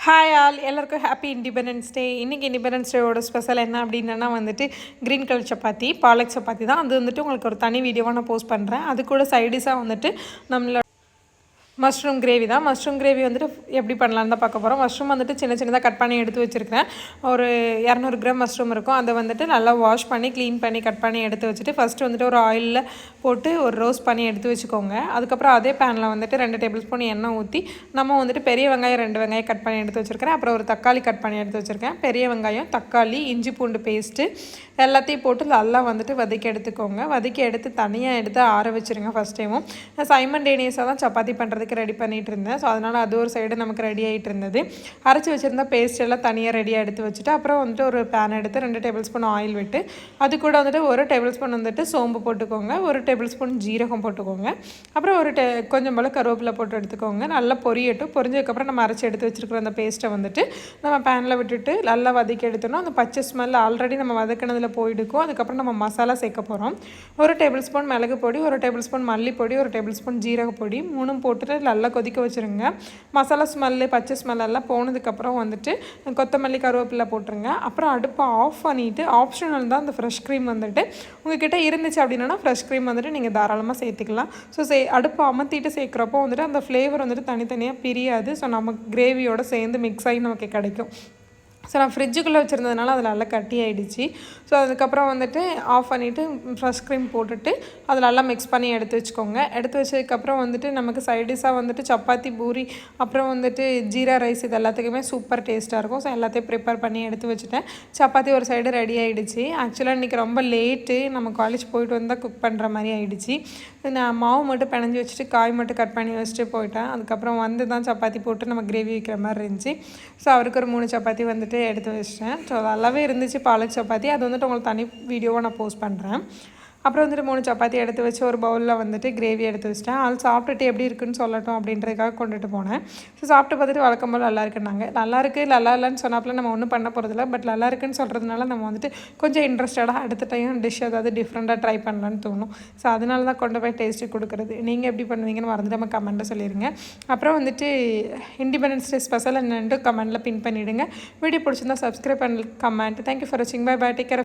Hi all, எல்லாருக்கும் happy independence day. இன்றைக்கி independence டேவோட special என்ன அப்படின்னா வந்துட்டு க்ரீன் கலர் சப்பாத்தி, பாலக் சப்பாத்தி தான். அது வந்துட்டு உங்களுக்கு ஒரு தனி வீடியோவாக நான் போஸ்ட் பண்ணுறேன். அது கூட சைடிஷாக வந்துட்டு நம்மளோட மஷ்ரூம் கிரேவி தான். மஷ்ரூம் கிரேவி வந்துட்டு எப்படி பண்ணலான்னு தான் பார்க்க போகிறோம். மஷ்ரூம் வந்துட்டு சின்ன சின்னதாக கட் பண்ணி எடுத்து வச்சுருக்கேன். ஒரு 200 கிராம் மஷ்ரூம் இருக்கும். அதை வந்துட்டு நல்லா வாஷ் பண்ணி க்ளீன் பண்ணி கட் பண்ணி எடுத்து வச்சுட்டு ஃபஸ்ட்டு வந்துட்டு ஒரு ஆயிலில் போட்டு ஒரு ரோஸ்ட் பண்ணி எடுத்து வச்சுக்கோங்க. அதுக்கப்புறம் அதே பேனில் வந்துட்டு 2 டேபிள் ஸ்பூன் எண்ணெய் ஊற்றி நம்ம வந்துட்டு பெரிய வெங்காயம் 2 வெங்காயம் கட் பண்ணி எடுத்து வச்சுருக்கேன். அப்புறம் ஒரு தக்காளி கட் பண்ணி எடுத்து வச்சுருக்கேன். பெரிய வெங்காயம், தக்காளி, இஞ்சி பூண்டு பேஸ்ட்டு எல்லாத்தையும் போட்டு நல்லா வந்துட்டு வதக்கி எடுத்துக்கோங்க. வதக்கி எடுத்து தனியாக எடுத்து ஆற வச்சுருங்க. ஃபஸ்ட் டைமும் நான் சைமண்டேனியஸாக தான் சப்பாத்தி பண்ணுறதுக்கு ரெடி பண்ணிகிட்டு இருந்தேன். ஸோ அதனால் அது ஒரு சைடு நமக்கு ரெடி ஆகிட்டு இருந்தது. அரைச்சி வச்சுருந்தா பேஸ்ட் எல்லாம் தனியாக ரெடியாக எடுத்து வச்சுட்டு அப்புறம் வந்துட்டு ஒரு பேன் எடுத்து 2 டேபிள் ஸ்பூன் ஆயில் விட்டு அது கூட வந்துட்டு 1 டேபிள் ஸ்பூன் வந்துட்டு சோம்பு போட்டுக்கோங்க. 1 டேபிள் ஸ்பூன் ஜீரகம் போட்டுக்கோங்க. அப்புறம் கொஞ்சம் போல் கருவேப்பிலை போட்டு எடுத்துக்கோங்க. நல்லா பொரியட்டும். பொரிஞ்சதுக்கப்புறம் நம்ம அரைச்சி எடுத்து வச்சுருக்கிற அந்த பேஸ்ட்டை வந்துட்டு நம்ம பேனில் விட்டுட்டு நல்லா வதக்கி எடுத்தோம்னா அந்த பச்சை ஸ்மெல் ஆல்ரெடி நம்ம வதக்கினதில் போயிடுக்கும். அதுக்கப்புறம் நம்ம மசாலா சேர்க்க போகிறோம். 1 டேபிள் ஸ்பூன் மிளகு பொடி, 1 டேபிள் ஸ்பூன் மல்லிப்பொடி, 1 டேபிள் ஸ்பூன் ஜீரக பொடி, 3 போட்டுட்டு நல்லா கொதிக்க வச்சுருங்க. மசாலா ஸ்மெல்லு பச்சை ஸ்மெல்லாம் போனதுக்கப்புறம் வந்துட்டு கொத்தமல்லி கருவேப்பிலை போட்டுருங்க. அப்புறம் அடுப்பை ஆஃப் பண்ணிவிட்டு ஆப்ஷனல் தான் அந்த ஃப்ரெஷ் க்ரீம் வந்துட்டு உங்கள்கிட்ட இருந்துச்சு அப்படின்னா ஃப்ரெஷ் க்ரீம் வந்துட்டு நீங்கள் தாராளமாக சேர்த்துக்கலாம். ஸோ அடுப்பை அமர்த்திட்டு சேர்க்குறப்போ வந்துட்டு அந்த ஃப்ளேவர் வந்துட்டு தனித்தனியாக பிரியாது. ஸோ நமக்கு கிரேவியோடு சேர்ந்து மிக்ஸ் ஆகி நமக்கு கிடைக்கும். ஸோ நான் ஃப்ரிட்ஜுக்குள்ளே வச்சுருந்ததுனால அதில் நல்லா கட்டி ஆகிடுச்சு. ஸோ அதுக்கப்புறம் வந்துட்டு ஆஃப் பண்ணிவிட்டு ஃப்ரெஷ் க்ரீம் போட்டுட்டு அதில் நல்லா மிக்ஸ் பண்ணி எடுத்து வச்சுக்கோங்க. எடுத்து வச்சதுக்கப்புறம் வந்துட்டு நமக்கு சைடிஷாக வந்துட்டு சப்பாத்தி, பூரி, அப்புறம் வந்துட்டு ஜீரா ரைஸ் இது எல்லாத்துக்குமே சூப்பர் டேஸ்ட்டாக இருக்கும். ஸோ எல்லாத்தையும் ப்ரிப்பேர் பண்ணி எடுத்து வச்சுட்டேன். சப்பாத்தி ஒரு சைடு ரெடி ஆகிடுச்சு. ஆக்சுவலாக இன்றைக்கி ரொம்ப லேட்டு, நம்ம காலேஜ் போயிட்டு வந்தால் குக் பண்ணுற மாதிரி ஆகிடுச்சு. நான் மாவு மட்டும் பிணைஞ்சி வச்சுட்டு காய் மட்டும் கட் பண்ணி வச்சுட்டு போயிட்டேன். அதுக்கப்புறம் வந்து தான் சப்பாத்தி போட்டு நம்ம கிரேவி வைக்கிற மாதிரி இருந்துச்சு. ஸோ அவருக்கு ஒரு 3 சப்பாத்தி வந்துட்டு எடுத்து வச்சிட்டேன். ஸோ நல்லாவே இருந்துச்சு பாலக் சப்பாத்தி. அது வந்துட்டு உங்களுக்கு தனி வீடியோவாக நான் போஸ்ட் பண்ணுறேன். அப்புறம் வந்துட்டு 3 சப்பாத்தி எடுத்து வச்சு ஒரு பவுலில் வந்துட்டு கிரேவி எடுத்து வச்சிட்டேன். அது சாப்பிட்டுட்டு எப்படி இருக்குன்னு சொல்லட்டும் அப்படின்றதுக்காக கொண்டுட்டு போனேன். ஸோ சாப்பிட்டு பார்த்துட்டு வழக்கம் போல் நல்லா இருக்குன்னாங்க. நல்லா இல்லைன்னு சொன்னாப்பில் நம்ம ஒன்றும் பண்ண போகிறதில்ல. பட் நல்லா இருக்குன்னு சொல்கிறதுனால நம்ம வந்துட்டு கொஞ்சம் இன்ட்ரெஸ்டடாக அடுத்த டைம் டிஷ் ஏதாவது டிஃப்ரெண்ட்டாக ட்ரை பண்ணலான்னு தோணும். ஸோ அதனால தான் கொண்டு போய் டேஸ்ட்டு கொடுக்குறது. நீங்கள் எப்படி பண்ணுவீங்கன்னு மறந்துட்டு நம்ம கமெண்ட்டில் சொல்லிடுங்க. அப்புறம் வந்துட்டு இண்டிபெண்டன்ஸ் டே ஸ்பெஷல் என்னென்னு கமெண்ட்டில் பின் பண்ணிவிடுங்க. வீடியோ பிடிச்சிருந்தா சப்ஸ்கிரைப் பண்ணி கமெண்ட். தேங்க்யூ ஃபார் வாட்சிங். Bye bye. Take care.